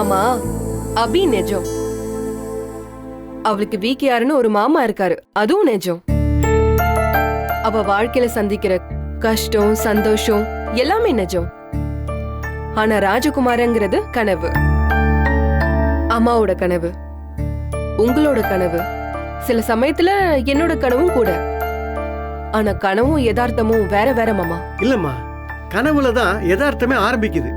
ஆமா, அபி நிஜம். அவளுக்கு விகேஆர்னு ஒரு மாமா இருக்காரு, அதுவும் நிஜம். அவ வாழ்க்கையில சந்திக்கிற கஷ்டம் சந்தோஷம் எல்லாமே நிஜம். ஆனா ராஜகுமாரங்கிறது கனவு. அம்மாவோட கனவு, உங்களோட கனவு, சில சமயத்துல என்னோட கனவும் கூட. ஆனா கனவும் யதார்த்தமும் வேற வேற மாமா. இல்லம்மா, கனவுல தான் யதார்த்தமே ஆரம்பிக்குது.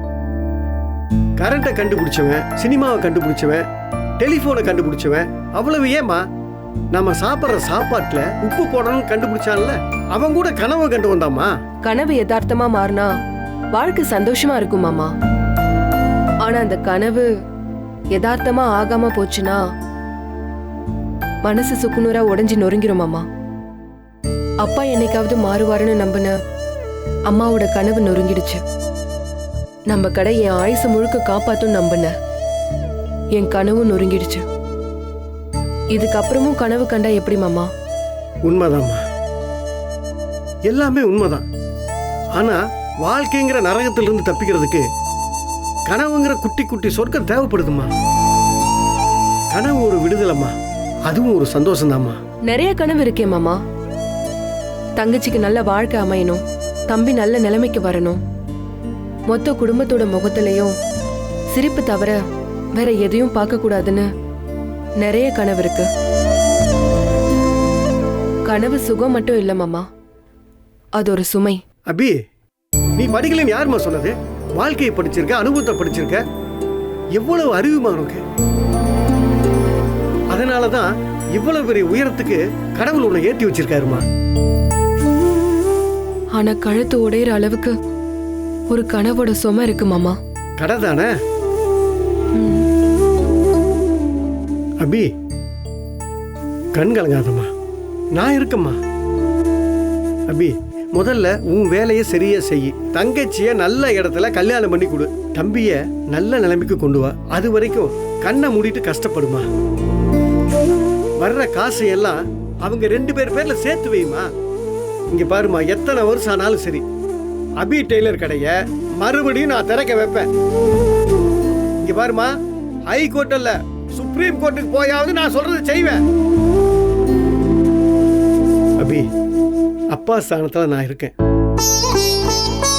கரண்ட்டை கண்டுபிடிச்சவன், சினிமாவை கண்டுபிடிச்சவன், டெலிபோனை கண்டுபிடிச்சவன், அவ்வளவு ஏமா நம்ம சாப்பிட்ற சாப்பாட்டுல உப்பு போடணும்னு கண்டுபிடிச்சான்ல, அவன் கூட கனவை கண்டு வந்தாமா. கனவு யதார்த்தமா மாறினா வாழ்க்கை சந்தோஷமா இருக்கும் மாமா. ஆனா அந்த கனவு யதார்த்தமா ஆகாம போச்சுன்னா மனசு சுக்குநூறா உடைஞ்சு நொறுங்கிரும் மாமா. அப்பா என்னைக்காவது மாறுவாருன்னு நம்பின அம்மாவோட கனவு நொறுங்கிடுச்சு. நம்ம கடை என் ஆயுசு முழுக்க காப்பாத்தும் நம்பின என் கனவு நொறுங்கிடுச்சு. இதுக்கப்புறமும் கனவு கண்டா எப்படி மாமா? உண்மைதாம்மா, எல்லாமே உண்மைதான். ஆனா வாழ்க்கைங்கிற நரகத்திலிருந்து தப்பிக்கிறதுக்கு கனவுங்கிற குட்டி குட்டி சொர்க்கம் தேவைப்படுதுமா. கனவு ஒரு விடுதலைம்மா, அதுவும் ஒரு சந்தோஷம்தாம்மா. நிறைய கனவு இருக்கே மாமா. தங்கச்சிக்கு நல்ல வாழ்க்கை அமையணும், தம்பி நல்ல நிலைமைக்கு வரணும், மொத்த குடும்பத்தோட முகத்திலையும் சிரிப்பு தவிர வேற எதையும் பார்க்க கூடாதுன்னு நிறைய கனவு இருக்கு. கனவு சுகம் மட்டும் இல்ல மாமா, அது ஒரு சுமை. அபி, நீ படிக்கலன்னு யாருமா சொன்னது? வாழ்க்கையை படிச்சிருக்க, அனுபவத்தை படிச்சிருக்க, எவ்வளவு அறிவுமா உனக்கு. அதனாலதான் இவ்வளவு பெரிய உயரத்துக்கு கடவுள் உன்னை ஏற்றி வச்சிருக்காருமா. ஆனா கழுத்து உடையிற அளவுக்கு ஒரு கனவோட சுமை இருக்கு மாமா. கடை தானே அபி, கண் கலங்காதம்மா, நான் இருக்கம்மா. அபி, முதல்ல உன் வேலையை சரியா செய். தங்கச்சிய நல்ல இடத்துல கல்யாணம் பண்ணி கொடு. தம்பிய நல்ல நிலைமைக்கு கொண்டு வா. அது வரைக்கும் கண்ணை மூடிட்டு கஷ்டப்படுமா. வர்ற காசு எல்லாம் அவங்க 2 பேர் பேர்ல சேர்த்து வைமா. இங்க பாருமா, எத்தனை வருஷம் ஆனாலும் சரி அபி டெய்லர் கடைய மறுபடியும் நான் திறக்க வைப்பேன். இங்க பாருமா, ஹை கோர்ட் அல்ல சுப்ரீம் கோர்ட்டுக்கு போயாவது நான் சொல்றது செய்வேன். அபி, அப்பா ஸ்தானத்துல நான் இருக்கேன்,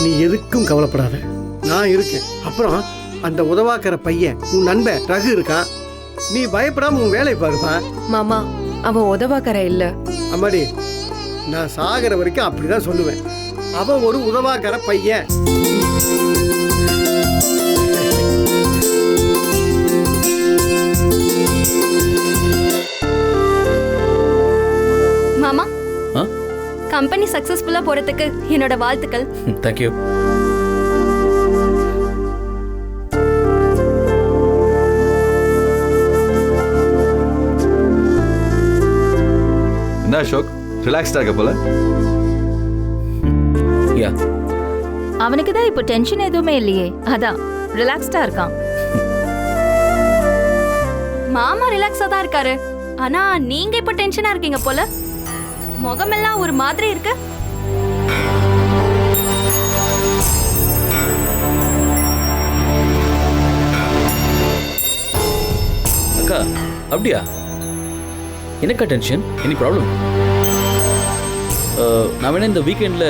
நீ எதுக்கும் கவலைப்படாத, நான் இருக்கேன். அப்புறம் அந்த உதவாக்கிற பையன் உன் நண்பன் ரகு இருக்கான், நீ பயப்படாம உன் வேலை பாருமா. மாமா, அவன் உதவாக்கற இல்ல. அம்மாடி, நான் சாகிற வரைக்கும் அப்படிதான் சொல்லுவேன், அவன் ஒரு உதவாக்கிற பையன். மாமா, கம்பெனி சக்சஸ்ஃபுல்லா போறதுக்கு என்னோட வாழ்த்துக்கள். Thank you. என்ன அசோக், ரிலாக்ஸ்டா இருக்க போல? யா, அவனுக்கு தான் இப்போ டென்ஷன் எதுவுமே இல்லையே, அதான் ரிலாக்ஸ்டா இருக்கான். மாமா ரிலாக்ஸா தான் இருக்காரு, ஆனா நீங்க இப்ப டென்ஷனா இருக்கீங்க போல. முகமெல்லாம் ஒரு மாதிரி இருக்கு. அக்கா, அப்படியா? எனக்கா டென்ஷன்? Any problem? நான் வேணா இந்த வீக்கெண்டில்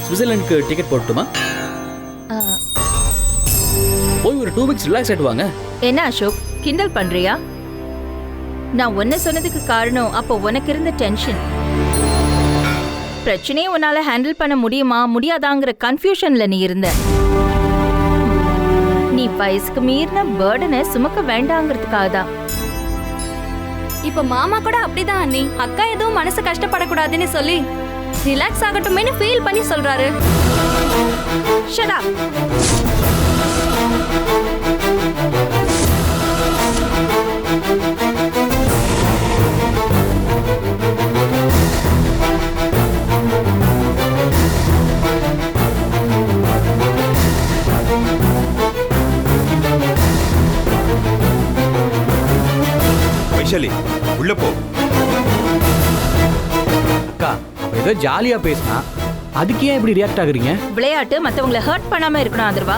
சுவிட்சர்லாண்டுக்கு டிக்கெட் போட்டுமா? போய் ஒரு 2 வீக்ஸ் ரிலாக்ஸ் ஆகிட்டு வாங்க. என்ன அசோக், கிண்டல் பண்றியா? நான் ஒன்னு சொன்னதுக்கு காரணம் அப்போ உனக்கு இருந்த டென்ஷன். பிரச்சனையை உன்னால ஹேண்டில் பண்ண முடியுமா முடியாதாங்கிற கன்ஃபியூஷன்ல நீ இருந்த. நீ வயசுக்கு மீறின பர்டனை சுமக்க வேண்டாங்கிறதுக்காக தான். இப்ப மாமா கூட அப்படிதான் அண்ணி, அக்கா எதுவும் மனசு கஷ்டப்படக்கூடாதுன்னு சொல்லி ரிலாக்ஸ் ஆகட்டும்னு ஃபீல் பண்ணி சொல்றாரு. Shut up. வைஷாலி, உள்ள போ. அக்கா, அவ ஏதோ ஜாலியா பேசினா, அதுக்கு ஏன் இப்படி ரியாக்ட் ஆகுறீங்க? விளையாட்டு மத்தவங்களை ஹர்ட் பண்ணாம இருக்கணும். அதர்வா,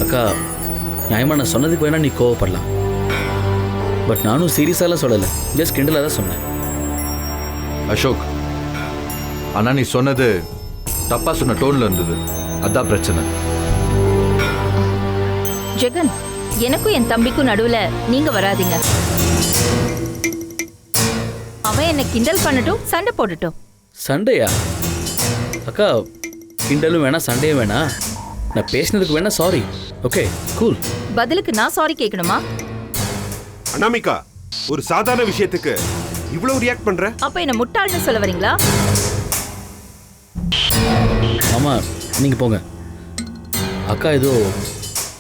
அக்கா நியாயமா நான் சொன்னதுக்கு வேணா நீ கோவப்படலாம், பட் நானும் சீரியஸாலாம் சொல்லலை, ஜஸ்ட் கிண்டலாக தான் சொன்னேன். அசோக், ஆனா நீ சொன்னது தப்பா சொன்ன டோன்ல இருந்தது, அதான் பிரச்சனை. ஜெகன், எனக்கும் என் தம்பிக்கும் நடுவுல நீங்க வராதீங்க. அவன் என்ன கிண்டல் பண்ணட்டும், சண்டை போடட்டும். சண்டையா? அக்கா கிண்டலும் வேணாம் சண்டையும் வேணாம், நான் பேசினதுக்கு வேணா சாரி. Okay cool. பதிலுக்கு நான் சாரி கேட்கணுமா? அனாமிகா, ஒரு சாதாரண விஷயத்துக்கு இவ்வளவு ரியாக்ட் பண்ற? அப்ப என்ன முட்டாள்னு சொல்ல வரீங்களா? ஆமா நீங்க போங்க, அக்கா ஏதோ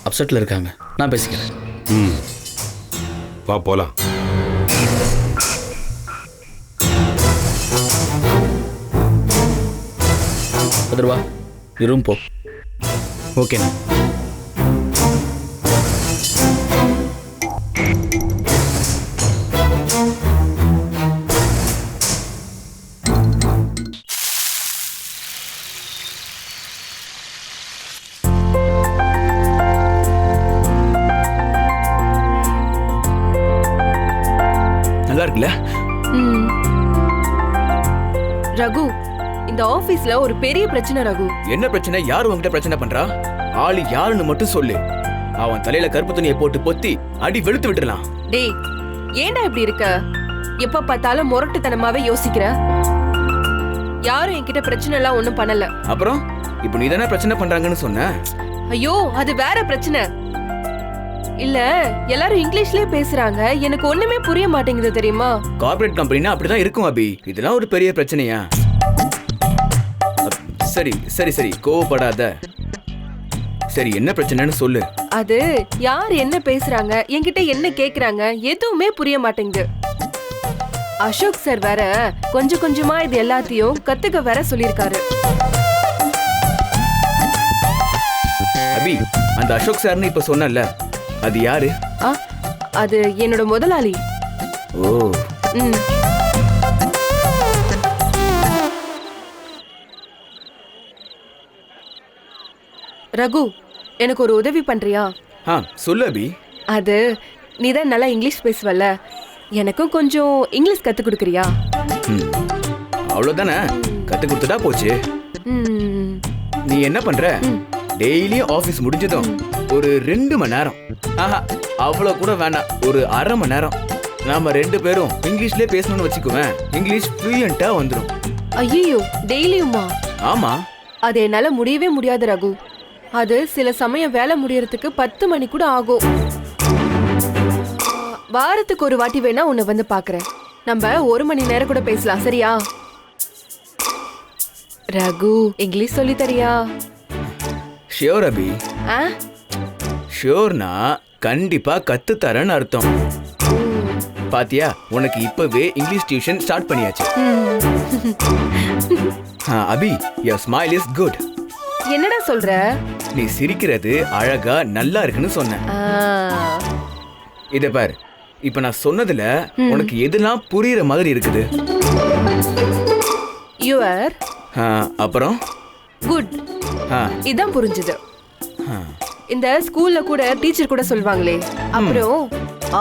அப்செட்ல இருக்காங்க, நான் பேசிக்கிறேன். வா போலாம். அதர்வா ரூம் போ. ஓகேண்ணா. நல்லா இருக்குல்ல? ரகு, இந்த ஆபீஸ்ல ஒரு பெரிய பிரச்சனை ரகு. என்ன பிரச்சனை? யாரு உன்கிட்ட பிரச்சனை பண்றா? ஆளு யாருன்னு மட்டும் சொல்லு, அவன் தலையில கருப்பு துணியை போட்டு பொத்தி அடி வெளுத்து விட்டுறலாம். டேய், ஏன்டா இப்படி இருக்க? எப்ப பார்த்தாலும் முரட்டுத்தனமாவே யோசிக்கிற. யாரும் என்கிட்ட பிரச்சனை எல்லாம் ஒண்ணும் பண்ணல. அப்புறம் இப்போ நீ தானே பிரச்சனை பண்றாங்கன்னு சொன்ன. ஐயோ, அது வேற பிரச்சனை. இல்ல, எல்லாரும் இங்கிலீஷ்லயே பேசுறாங்க, எனக்கு ஒண்ணுமே புரிய மாட்டேங்குது தெரியுமா? கார்ப்பரேட் கம்பெனினா அப்படிதான் இருக்கும் அபி. இதெல்லாம் ஒரு பெரிய பிரச்சனையா? சரி சரி சரி, கோவப்படாத. சரி, என்ன பிரச்சனைன்னு சொல்லு. அது யார் என்ன பேசுறாங்க, என்கிட்ட என்ன கேக்குறாங்க, எதுவுமே புரிய மாட்டேங்குது. அசோக் சார் வேற கொஞ்சம் கொஞ்சமா இது எல்லாத்தையும் கத்துக்க வேற சொல்லிருக்காரு. அபி, அந்த அசோக் சார்னு இப்ப சொன்னல, அது யாரு? அது என்னோட முதலாளி. ஓ. ரகு, எனக்கு ஒரு உதவி பண்றியா? சொல்லு அபி. அது நீதான் நல்லா இங்கிலீஷ் பேசுவல்ல, எனக்கும் கொஞ்சம் இங்கிலீஷ் கத்து கொடுக்கறியா? அவ்வளவுதானே, கத்து கொடுத்துட்டா போச்சு. நீ என்ன பண்ற? டெய்லியும் ஆபீஸ் முடிஞ்சதும் ஒரு 2 மணி நேரம், அவ்வளவு கூட வேண்டாம், ஒரு அரை மணி நேரம் நாம 2 பேரும் இங்கிலீஷ்லயே பேசணும்னு வச்சுக்குவேன். இங்கிலீஷ் ஃப்ளூயண்டா வந்துடும். ஐயோ, டெய்லியுமா? ஆமா. அது என்னால முடியவே முடியாது ரகு. அது சில சமயம் வேலை முடியறதுக்கு 10 மணி கூட ஆகும். வாரத்துக்கு ஒரு வாட்டி வேணா உன்னை வந்து பாக்குறேன். நம்ம 1 மணி நேரம் கூட பேசலாம், சரியா? ரகு, இங்கிலீஷ் சொல்லி தரியா? ஷியோர் அபி. ஷியோர்னா கண்டிப்பா கத்து தரேன்னு அர்த்தம். பாத்தியா, உனக்கு இப்பவே இங்கிலீஷ் டியூஷன் ஸ்டார்ட் பண்ணியாச்சு. அபி, your smile is good. என்னடா சொல்ற? நீ சிரிக்கிறது அழகா நல்லா இருக்குன்னு சொன்ன. இத பாரு, இப்ப நான் சொன்னதுல உனக்கு எதெல்லாம் புரியுற மாதிரி இருக்குது? யுவர் அப்புறம் குட், இதான் புரிஞ்சுது. இந்த ஸ்கூல்ல கூட டீச்சர் கூட சொல்வாங்களே. அப்புறம்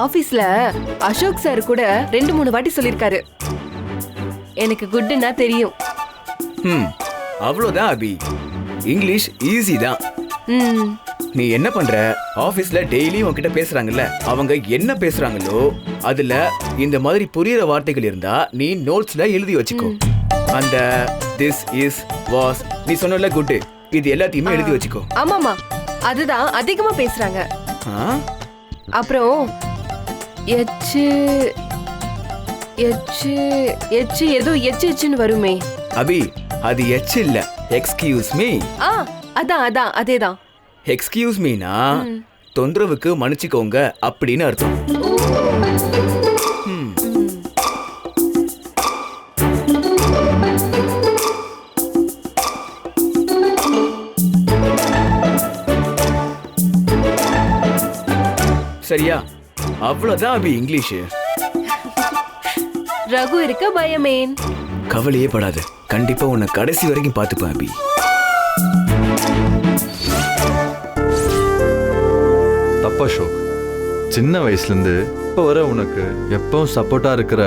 ஆபீஸ்ல அசோக் சார் கூட 2-3 வாட்டி சொல்லிருக்காரு. எனக்கு குட்னா தெரியும். அவ்வளவுதான் அபி, இங்கிலீஷ் ஈஸி தான். நீ என்ன பண்ற? ஆபீஸ்ல டெய்லி உன்கிட்ட பேசுறாங்கல்ல, அவங்க என்ன பேசுறாங்களோ அதுல இந்த மாதிரி புரியுற வார்த்தைகள் இருந்தா நீ நோட்ஸ்ல எழுதி வச்சுக்கோ. அந்த திஸ் இஸ் வாஸ், நீ சொன்னல குட், இது எல்லாத்தையுமே எழுதி வச்சுக்கோ. ஆமாமா, அதுதான் அதிகமா பேசுறாங்க. அப்புறம் எச்சு எச்சு எச்சு ஏதோ எச்சுன்னு வருமே. அபி, அது எச் இல்ல, எக்ஸ்கியூஸ் மீ. அதான் அதான் அதேதான். எக்ஸ்கியூஸ் மீனா தொந்தரவுக்கு மன்னிச்சுக்கோங்க அப்படின்னு அர்த்தம். சரியா? அவ்வளவுதான் அபி இங்கிலீஷ். ரகு இருக்க பயமேன். கவலையே படாத, கண்டிப்பா உன்னை கடைசி வரைக்கும் பார்த்துப்பேன் அபி. தப்பு அசோக். சின்ன வயசுலேருந்து இப்போ வர உனக்கு எப்பவும் சப்போர்ட்டாக இருக்கிற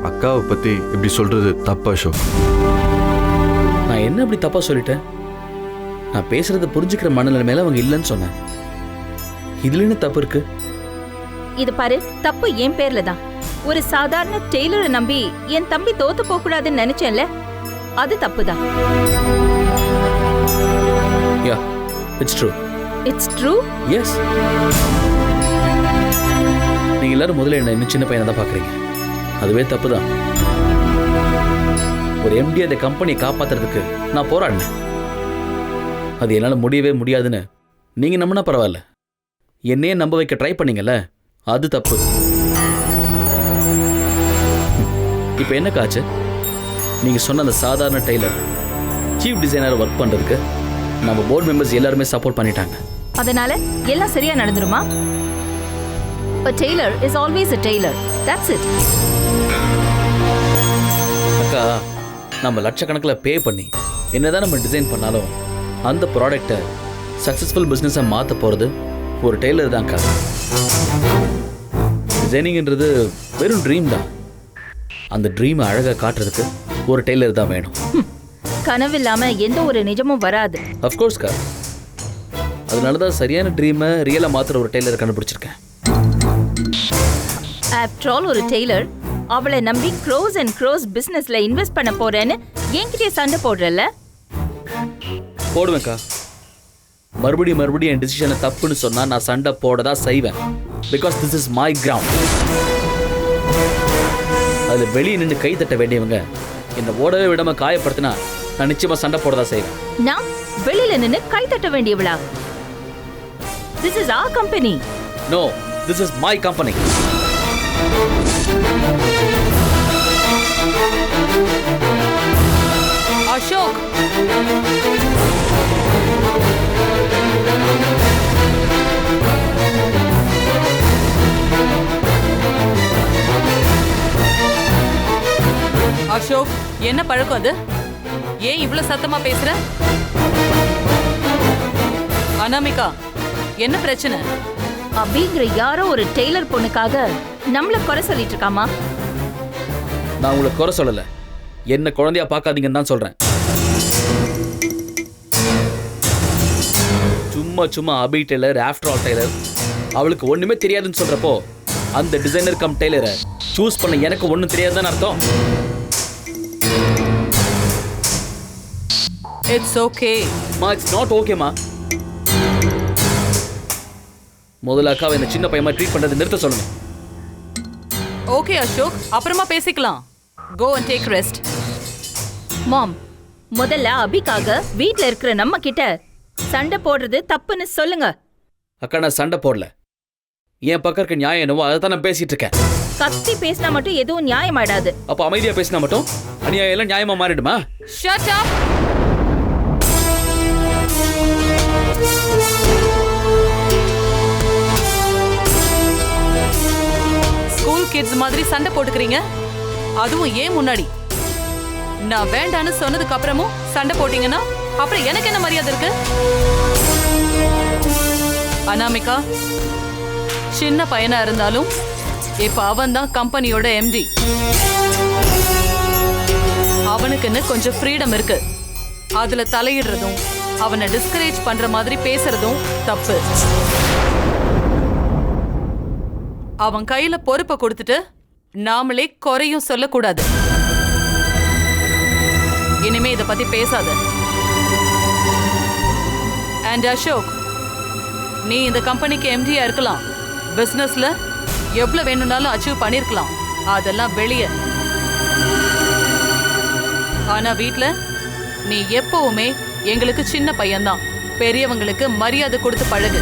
அக்காவை பற்றி இப்படி சொல்கிறது தப்பு அசோக். நான் என்ன அப்படி தப்பா சொல்லிட்டேன்? நான் பேசுறத புரிஞ்சுக்கிற மனநிலைமையில அவங்க இல்லைன்னு சொன்னேன். இதுல என்ன தப்பு இருக்கு? இது பாரு, தப்பு என் பேர்ல தான். ஒரு சாதாரண டெய்லரை நம்பி என் தம்பி தோத்து போக கூடாதுன்னு நினைச்சேன்ல, அது தப்புதான். Yeah, it's true. It's true. Yes. நீங்க எல்லாரும் முதல்ல என்ன இன்னும் சின்ன பையனை தான் பாக்குறீங்க. அதுவே தப்பு தான். ஒரு எம்டி அந்த கம்பெனியை காப்பாத்துறதுக்கு நான் போராடினேன். அது என்னால் முடியவே முடியாதுன்னு நீங்க நம்பினா பரவாயில்ல, என்னையே நம்ப வைக்க ட்ரை பண்ணீங்கல்ல, அது தப்பு. இப்போ என்ன காச்சு? நீங்க சொன்ன அந்த சாதாரண டெய்லர் சீஃப் டிசைனர் ஒர்க் பண்றதுக்கு நம்ம போர்டு மெம்பர்ஸ் எல்லாருமே சப்போர்ட் பண்ணிட்டாங்க. அதனால எல்லாம் சரியா நடந்துருமா? A tailor is always a tailor. That's it. அக்கா, நம்ம லட்சக்கணக்கில் பே பண்ணி என்னதான் நம்ம டிசைன் பண்ணாலும் அந்த ப்ராடக்டை சக்ஸஸ்ஃபுல் பிஸ்னஸை மாற்ற போகிறது ஒரு டெய்லர் தான்க்கா. டிசைனிங்ன்றது வெறும் ட்ரீம் தான். அந்த ட்ரீமை அழகாக காட்டுறதுக்கு ஒரு டெய்லர் தான் வேணும். கனவு இல்லாம எந்த ஒரு நிஜமும் வராது. அஃப்கோர்ஸ்க்கா, அதனால தான் சரியான ட்ரீமை ரியலாக மாற்றுற ஒரு டெய்லரை கண்டுபிடிச்சிருக்கேன். ஆஃப்டர் ஆல் ஒரு டெய்லர் அவளை நம்பி க்ரோஸ் அண்ட் க்ரோஸ் பிசினஸ்ல இன்வெஸ்ட் பண்ண போறேன்னு என்கிட்டயே சண்டை போடுறல. போடுவேன்க்கா. மறுபடியும் என் டிசிஷனை தப்புன்னு சொன்னா நான் சண்டை போட தான் செய்வேன். Because this is my ground. அதில் வெளியே நின்று கை தட்ட வேண்டியவங்க என்னை ஓடவே விடாம காயப்படுத்தினா நான் நிச்சயமா சண்டை போட தான் செய்வேன். நான் வெளியில நின்று கை தட்ட வேண்டியவளா? This is our company. No, this is my company. Ashok, Ashok, என்ன பழக்கம் அது? ஏன் இவ்வளவு சத்தமா பேசுற? அனாமிகா, என்ன பிரச்சனை? அப்படிங்கிற யாரோ ஒரு டெய்லர் பொண்ணுக்காக நம்மள குறை சொல்லிட்டு இருக்காமா? நான் உங்களை குறை சொல்லல, என்ன குழந்தையா பார்க்காதீங்கன்னு தான் சொல்றேன். சும்மா அபி டெய்லர், ஆஃப்டர் ஆல் டெய்லர், அவளுக்கு ஒண்ணுமே தெரியாதுன்னு சொல்றப்போ அந்த டிசைனர் கம் டெய்லரை சூஸ் பண்ண எனக்கு ஒன்றும் தெரியாதுன்னு அர்த்தம். இட்ஸ் ஓகே மா, இட்ஸ் நாட் ஓகேமா. முதல்ல அக்காவை இந்த சின்ன பையமா ட்ரீட் பண்றது நிறுத்த சொல்லுங்க. ஓகே அசோக், அப்புறமா பேசிக்கலாம். Go and take rest. Mom, முதல்ல அபிக்காக வீட்ல இருக்கிற நம்ம கிட்ட சண்டை போடுறது தப்புன்னு சொல்லுங்க. அக்கா, நான் சண்டை போடல. என் பக்கம் இருக்க நியாயம் என்னவோ அதை தான் நான் பேசிட்டு இருக்கேன். கத்தி பேசினா மட்டும் எதுவும் நியாயமாயிடாது. அப்போ அமைதியா பேசினா மட்டும் அநியாயம் எல்லாம் நியாயமா மாறிடுமா? Shut up. ஸ்கூல் கிட்ஸ் மாதிரி சண்டை போட்டுக்கிறீங்க, அதுவும் ஏன் முன்னாடி? நான் வேண்டான்னு சொன்னதுக்கு அப்புறமும் சண்டை போட்டீங்கன்னா அப்புறம் எனக்கு என்ன மரியாதை இருக்கு? அனாமிகா, சின்ன பையனா இருந்தாலும் இப்ப அவன் தான் கம்பெனியோட எம்டி. அவனுக்குன்னு கொஞ்சம் ஃப்ரீடம் இருக்கு. அதுல தலையிடுறதும் அவனை டிஸ்கரேஜ் பண்ற மாதிரி பேசுறதும் தப்பு. அவன் கையில பொறுப்பை கொடுத்துட்டு நாமளே குறையும் சொல்லக்கூடாது. இனிமே இத பத்தி பேசாத. அண்ட் அசோக், நீ இந்த கம்பெனிக்கு எம்டியா இருக்கலாம், பிசினஸ்ல எவ்வளவு வேணும்னாலும் அச்சீவ் பண்ணிருக்கலாம், அதெல்லாம் வெளியே. ஆனா வீட்ல நீ எப்பவுமே எங்களுக்கு சின்ன பையன்தான். பெரியவங்களுக்கு மரியாதை கொடுத்து பழகு.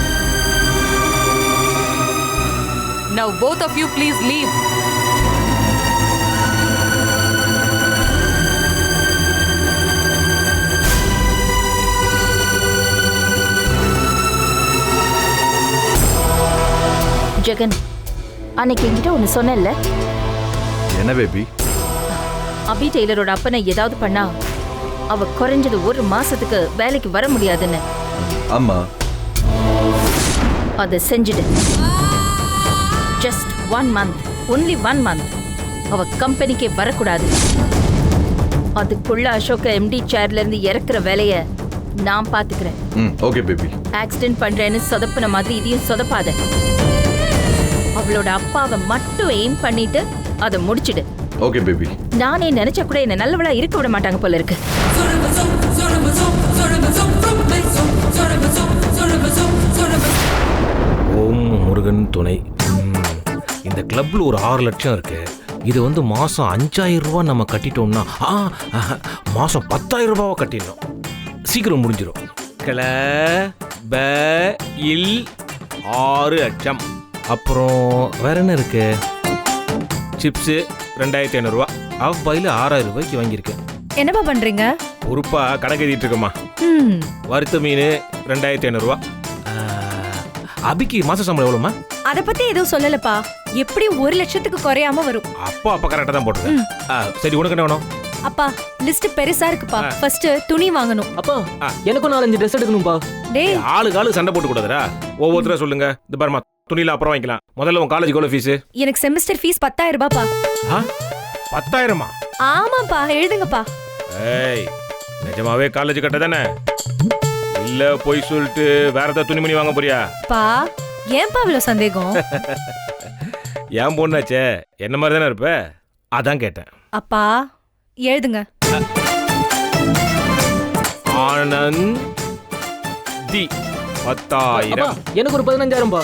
Now both of you please leave. Jagan, அன்னைக்கு என்கிட்ட ஒன்னு சொன்னேன்ல, என்ன பேபி? அபி டெய்லரோட அப்பனை ஏதாவது பண்ணா அவ குறைஞ்சது 1 மாசத்துக்கு வேலைக்கு வர முடியாதுன்னு. ஆமா, அதை செஞ்சுடு. Just 1 month, only 1 month. அவ கம்பெனிக்கே வரக்கூடாது. அதுக்குள்ள அசோக எம்டி சேர்ல இருந்து இறக்குற வேலைய நான் பாத்துக்கிறேன். Okay baby. ஆக்சிடென்ட் பண்றேன்னு சொதப்புன மாதிரி இதையும் சொதப்பாத. அவளோட அப்பாவை மட்டும் எய்ம் பண்ணிட்டு அதை முடிச்சிடு. Okay baby. நானே நினைச்சா கூட என்ன நல்லவளா இருக்க விட மாட்டாங்க போல இருக்கு. ஓம் முருகன் துணை. இந்த கிளப்ல ஒரு 6 லட்சம் இருக்கு. இது வந்து மாசம் 5000 ரூபாய் நம்ம கட்டிட்டோம்னா மாசம் 10,000 ரூபாவை கட்டிடணும். சீக்கிரம் முடிஞ்சிடும். கிளப் இல் 6 லட்சம். அப்புறம் வேற என்ன இருக்கு? சிப்ஸு 2500 ரூபா. ஆஃப் பாயில் 6000 ரூபாய்க்கு வாங்கியிருக்கேன். என்னப்பா பண்றீங்க? பொறுப்பா கணக்கு எழுதிட்டு இருக்கோமா. வறுத்த மீன் 2500 ரூபா. அபிக்கு மாச சம்பளம் எவ்வளோமா? அத பத்தி எதுவும் சொல்லலப்பா. எப்படி 1 லட்சத்துக்கு குறையாம வரும். அப்பா கரெக்டா தான் போட்டுருக்கேன். சரி, உனக்கு என்ன வேணும்? அப்பா லிஸ்ட் பெருசா இருக்குப்பா. ஃபர்ஸ்ட் துணி வாங்கணும். அப்பா எனக்கும் 4-5 ட்ரெஸ் எடுக்கணும்பா. டேய், ஆளு சண்டை போட்டு கூடாதுடா. ஒவ்வொருத்தரா சொல்லுங்க. இந்த பாருமா, துணியில அப்புறம் வாங்கிக்கலாம். முதல்ல உன் காலேஜ் எவ்வளவு ஃபீஸ்? எனக்கு செமஸ்டர் ஃபீஸ் 10,000 ரூபாய்ப்பா. 10,000மா? ஆமாப்பா, எழுதுங்கப்பா. ஏய், நிஜமாவே காலேஜ் கட்ட தானே? இல்ல போய் சொல்லிட்டு வேற ஏதாவது துணிமணி வாங்க போறியா? பா, ஏன்பா இவ்வளவு சந்தேகம்? ஏன் பொண்ணாச்சே, என்ன மாதிரி தானே இருப்ப, அதான் கேட்டேன். அப்பா எழுதுங்க. ஆனந்த் தி 10,000. எனக்கு ஒரு 15,000பா.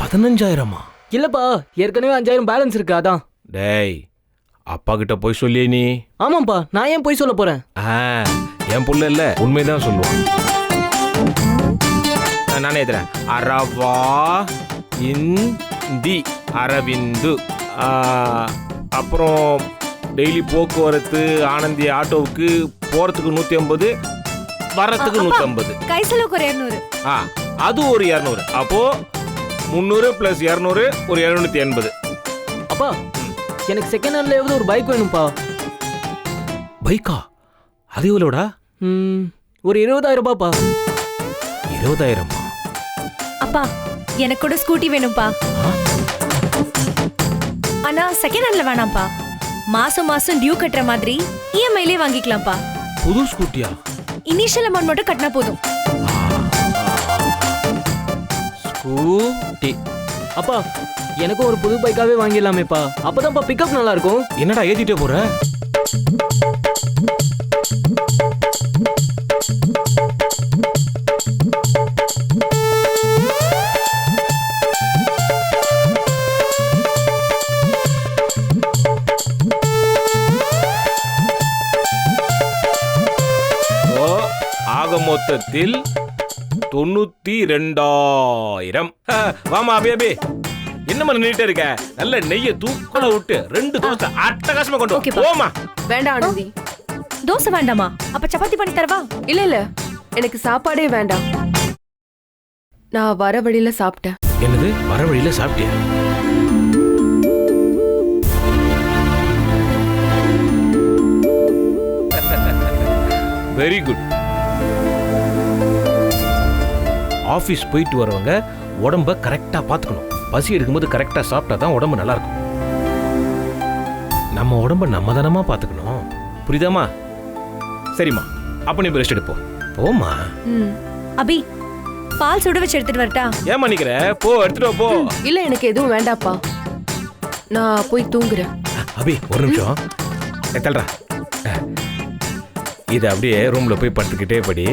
15,000மா? இல்லப்பா, ஏற்கனவே 5,000 பேலன்ஸ் இருக்கு, அதான். டேய், அப்பா கிட்ட போய் சொல்லியே நீ? ஆமாப்பா, நான் ஏன் போய் சொல்ல போறேன்? என் புள்ள இல்ல, உண்மைதான் சொல்லுவான். நானே எழுதுறேன். அரவா இந்தி அரவிந்து. அப்புறம் டெய்லி போக்குவரத்து ஆனந்தி ஆட்டோவுக்கு போறதுக்கு 150, வரத்துக்கு 150. கை செலவுக்கு ஒரு 200. அது ஒரு 200. அப்போ 300 + 200 ஒரு 780. அப்பா, எனக்கு செகண்ட் ஹேண்ட்ல ஏதாவது ஒரு பைக் வேணும்பா. பைக்கா? அது எவ்வளோடா? ஒரு 20,000 ரூபாய்ப்பா. 20,000மா? அப்பா, எனக்கு கூட ஸ்கூட்டி வேணும்பா. ஆனா செகண்ட் ஹேண்ட்ல வேணாம்ப்பா. மாசம் மாசம் டியூ கட்டுற மாதிரி இஎம்ஐலே வாங்கிக்கலாம்ப்பா. புது ஸ்கூட்டியா? இனிஷியல் அமௌண்ட் மட்டும் கட்டினா போதும். ஸ்கூட்டி. அப்பா, எனக்கும் ஒரு புது பைக்காவே வாங்கிடலாமேப்பா. அப்பதான்ப்பா பிக்கப் நல்லா இருக்கும். என்னடா ஏத்திட்டே போற? ஆக மொத்தத்தில் 92,000. வாமா அபி, என்ன பண்ண நீட்டா இருக்க? நல்ல நெய்ய தூக்கல விட்டு 2 தோசை அட்டகாசமா கொண்டு வா. போமா. வேண்டாம் ஆனந்தி. தோசை வேண்டாமா? அப்ப சப்பாத்தி பண்ணி தரவா? இல்ல எனக்கு சாப்பாடே வேண்டாம். நான் வர வழியில சாப்பிட்டேன். என்னது, வர வழியில சாப்பிட்டியா? Very good. ஆஃபீஸ் போயிட்டு வரவங்க உடம்ப கரெக்டா பார்த்துக்கணும். பசி எடுக்கும்போது கரெக்டா சாப்பிட்டா தான் உடம்பு நல்லா இருக்கும். நம்ம உடம்ப நம்ம தானமா பார்த்துக்கணும். புரியுதாமா? சரிம்மா, அப்ப நீ ரெஸ்ட் எடுப்போம். போமா. அபி, பால் சுட வச்சு எடுத்துட்டு வரட்டா? ஏன் பண்ணிக்கிற? போ, எடுத்துட்டு போ. இல்ல எனக்கு எதுவும் வேண்டாப்பா, நான் போய் தூங்குறேன். அபி, ஒரு நிமிஷம் எத்தல்றா. இது அப்படியே ரூம்ல போய் படுத்துக்கிட்டே படி.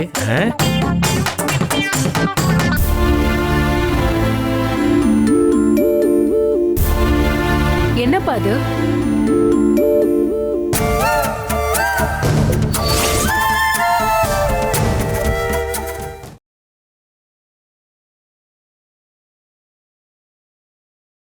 என்னப்பா அது?